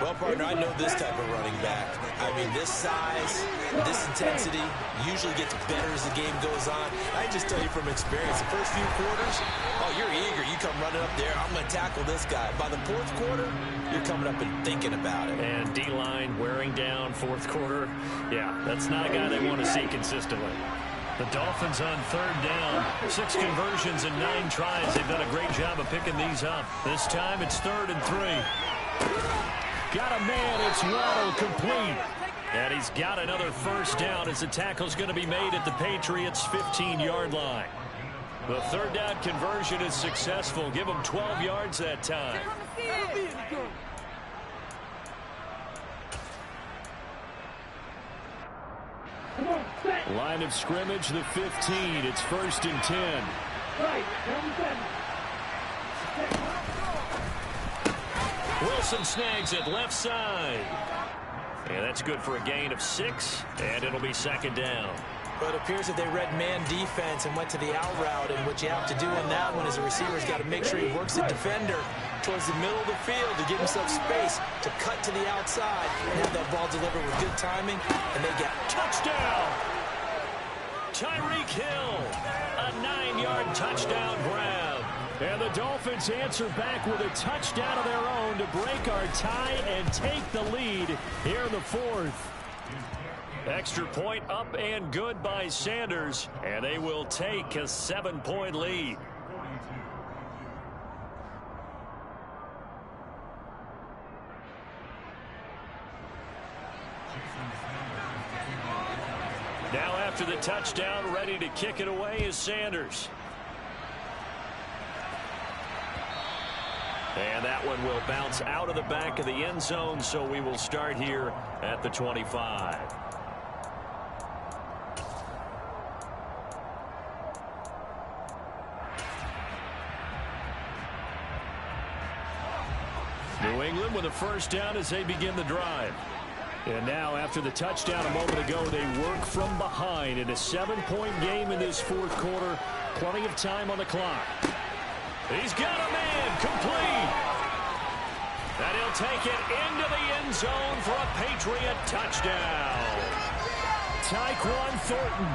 Well, partner, I know this type of running back. I mean, this size, this intensity usually gets better as the game goes on. I can just tell you from experience, the first few quarters, oh, you're eager. You come running up there, I'm going to tackle this guy. By the 4th quarter, you're coming up and thinking about it. And D-line wearing down 4th quarter. Yeah, that's not a guy they want to see consistently. The Dolphins on 3rd down. 6 conversions and 9 tries. They've done a great job of picking these up. This time it's 3rd and 3. Got a man. It's Waddle, complete. And he's got another first down as the tackle's going to be made at the Patriots' 15-yard line. The 3rd down conversion is successful. Give them 12 yards that time. Line of scrimmage, the 15. It's 1st and 10. Wilson snags it left side. And that's good for a gain of 6, and it'll be 2nd down. But it appears that they read man defense and went to the out route, and what you have to do on that one is the receiver's got to make sure he works the defender towards the middle of the field to give himself space to cut to the outside and have that ball delivered with good timing, and they get touchdown. Tyreek Hill, a 9-yard touchdown grab. And the Dolphins answer back with a touchdown of their own to break our tie and take the lead here in the 4th. Extra point up and good by Sanders, and they will take a 7-point lead. Now after the touchdown, ready to kick it away is Sanders. And that one will bounce out of the back of the end zone, so we will start here at the 25. New England with a first down as they begin the drive. And now after the touchdown a moment ago, they work from behind in a 7-point game in this 4th quarter. Plenty of time on the clock. He's got a man, complete. And he'll take it into the end zone for a Patriot touchdown. Tyquan Thornton,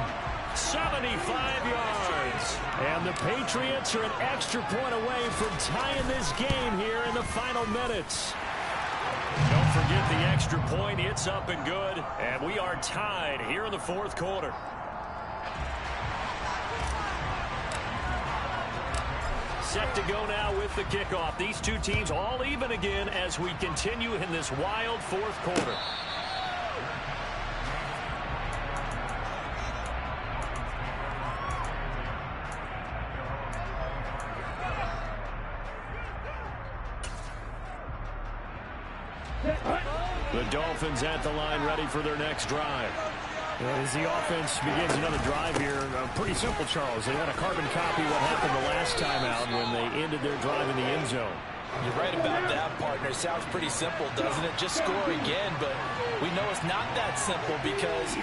75 yards. And the Patriots are an extra point away from tying this game here in the final minutes. Don't forget the extra point. It's up and good. And we are tied here in the 4th quarter. Set to go now with the kickoff. These two teams all even again as we continue in this wild 4th quarter. The Dolphins at the line ready for their next drive. As the offense begins another drive here, pretty simple, Charles. They had a carbon copy of what happened the last time out when they ended their drive in the end zone. You're right about that, partner. It sounds pretty simple, doesn't it? Just score again, but we know it's not that simple because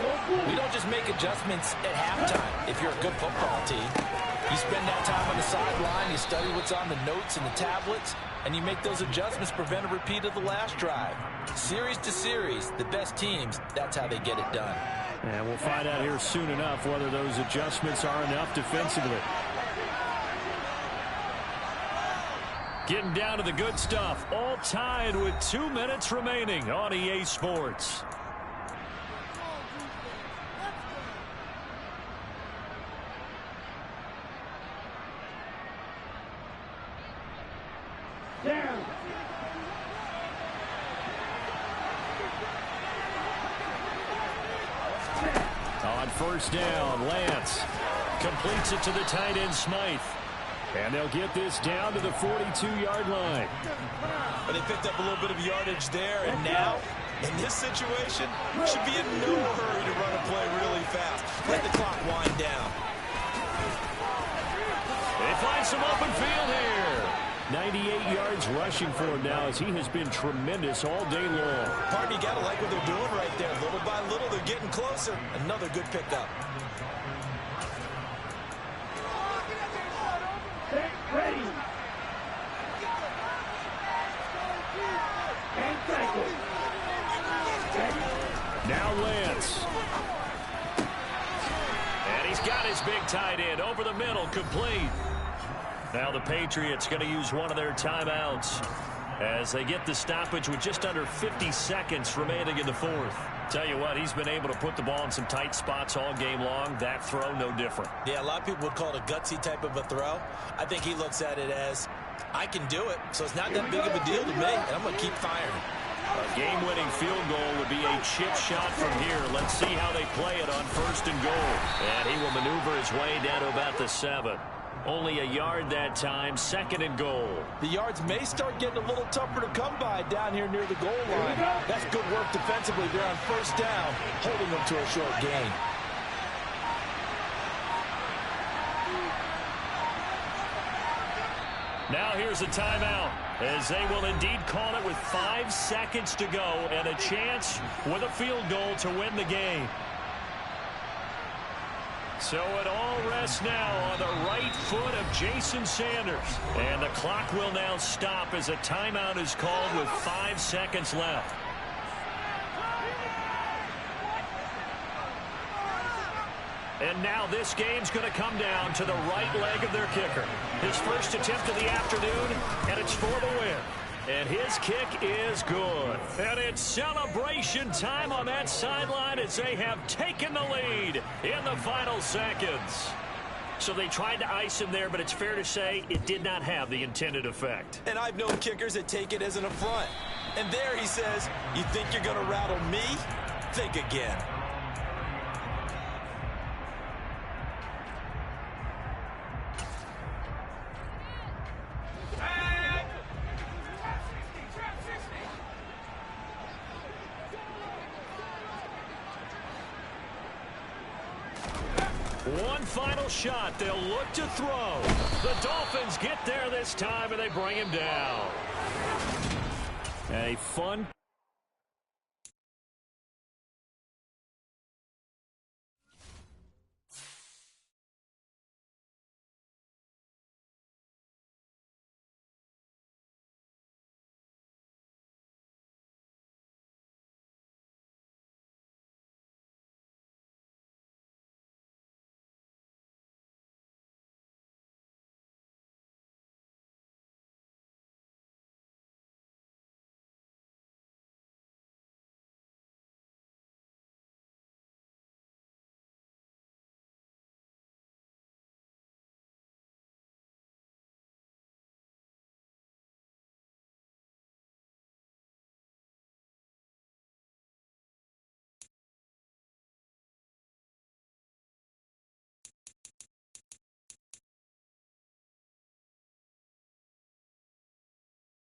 we don't just make adjustments at halftime if you're a good football team. You spend that time on the sideline, you study what's on the notes and the tablets, and you make those adjustments, prevent a repeat of the last drive. Series to series, the best teams, that's how they get it done. And we'll find out here soon enough whether those adjustments are enough defensively. Getting down to the good stuff. All tied with 2 minutes remaining on EA Sports. Down. On first down, Lance completes it to the tight end, Smythe. And they'll get this down to the 42-yard line. But they picked up a little bit of yardage there, and now, in this situation, should be in no hurry to run a play really fast. Let the clock wind down. They find some open field here. 98 yards rushing for him now as he has been tremendous all day long. Partner, you got to like what they're doing right there. Little by little, they're getting closer. Another good pickup. Now Lance. And he's got his big tight end over the middle, complete. Now the Patriots going to use one of their timeouts as they get the stoppage with just under 50 seconds remaining in the fourth. Tell you what, he's been able to put the ball in some tight spots all game long. That throw, no different. Yeah, a lot of people would call it a gutsy type of a throw. I think he looks at it as, I can do it, so it's not that big of a deal to me, and I'm going to keep firing. A game-winning field goal would be a chip shot from here. Let's see how they play it on 1st and goal. And he will maneuver his way down to about the 7. Only a yard that time, 2nd and goal. The yards may start getting a little tougher to come by down here near the goal line. That's good work defensively there on 1st down, holding them to a short gain. Now here's a timeout, as they will indeed call it with 5 seconds to go and a chance with a field goal to win the game. So it all rests now on the right foot of Jason Sanders. And the clock will now stop as a timeout is called with 5 seconds left. And now this game's going to come down to the right leg of their kicker. His first attempt of the afternoon, and it's for the win. And his kick is good. And it's celebration time on that sideline as they have taken the lead in the final seconds. So they tried to ice him there, but it's fair to say it did not have the intended effect. And I've known kickers that take it as an affront. And there he says, you think you're going to rattle me? Think again. One final shot. They'll look to throw. The Dolphins get there this time, and they bring him down. A fun